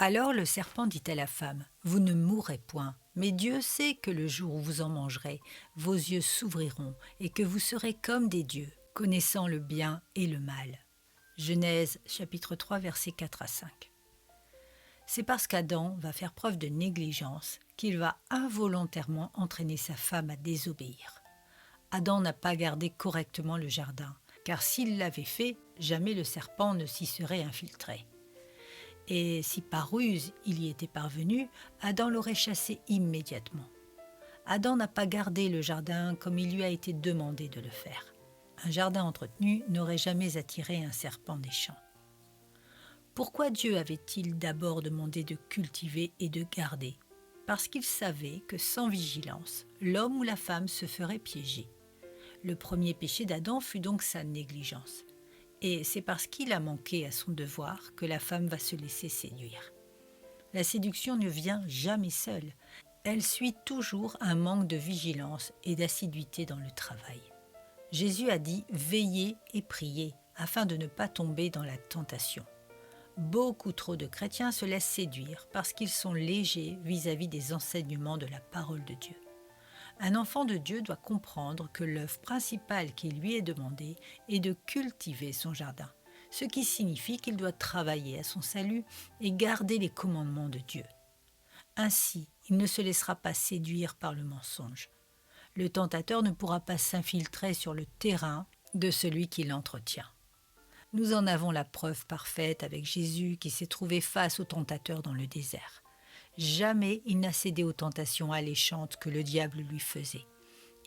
Alors le serpent dit à la femme, vous ne mourrez point, mais Dieu sait que le jour où vous en mangerez, vos yeux s'ouvriront et que vous serez comme des dieux, connaissant le bien et le mal. Genèse chapitre 3 versets 4 à 5. C'est parce qu'Adam va faire preuve de négligence qu'il va involontairement entraîner sa femme à désobéir. Adam n'a pas gardé correctement le jardin, car s'il l'avait fait, jamais le serpent ne s'y serait infiltré. Et si par ruse il y était parvenu, Adam l'aurait chassé immédiatement. Adam n'a pas gardé le jardin comme il lui a été demandé de le faire. Un jardin entretenu n'aurait jamais attiré un serpent des champs. Pourquoi Dieu avait-il d'abord demandé de cultiver et de garder ? Parce qu'il savait que sans vigilance, l'homme ou la femme se ferait piéger. Le premier péché d'Adam fut donc sa négligence. Et c'est parce qu'il a manqué à son devoir que la femme va se laisser séduire. La séduction ne vient jamais seule. Elle suit toujours un manque de vigilance et d'assiduité dans le travail. Jésus a dit « Veillez et priez » afin de ne pas tomber dans la tentation. Beaucoup trop de chrétiens se laissent séduire parce qu'ils sont légers vis-à-vis des enseignements de la parole de Dieu. Un enfant de Dieu doit comprendre que l'œuvre principale qui lui est demandée est de cultiver son jardin, ce qui signifie qu'il doit travailler à son salut et garder les commandements de Dieu. Ainsi, il ne se laissera pas séduire par le mensonge. Le tentateur ne pourra pas s'infiltrer sur le terrain de celui qui l'entretient. Nous en avons la preuve parfaite avec Jésus qui s'est trouvé face au tentateur dans le désert. Jamais il n'a cédé aux tentations alléchantes que le diable lui faisait.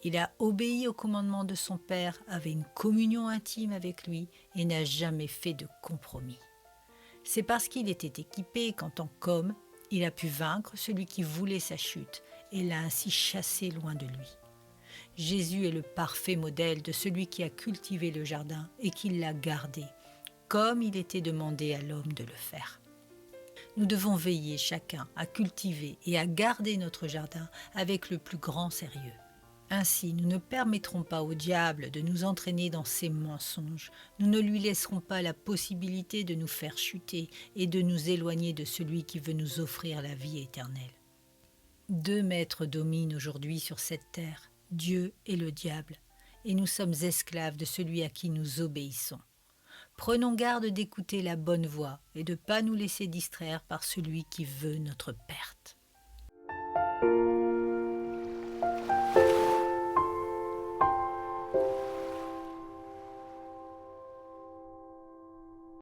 Il a obéi au commandement de son Père, avait une communion intime avec lui et n'a jamais fait de compromis. C'est parce qu'il était équipé qu'en tant qu'homme, il a pu vaincre celui qui voulait sa chute et l'a ainsi chassé loin de lui. Jésus est le parfait modèle de celui qui a cultivé le jardin et qui l'a gardé, comme il était demandé à l'homme de le faire. Nous devons veiller chacun à cultiver et à garder notre jardin avec le plus grand sérieux. Ainsi, nous ne permettrons pas au diable de nous entraîner dans ses mensonges. Nous ne lui laisserons pas la possibilité de nous faire chuter et de nous éloigner de celui qui veut nous offrir la vie éternelle. Deux maîtres dominent aujourd'hui sur cette terre, Dieu et le diable, et nous sommes esclaves de celui à qui nous obéissons. Prenons garde d'écouter la bonne voix et de ne pas nous laisser distraire par celui qui veut notre perte.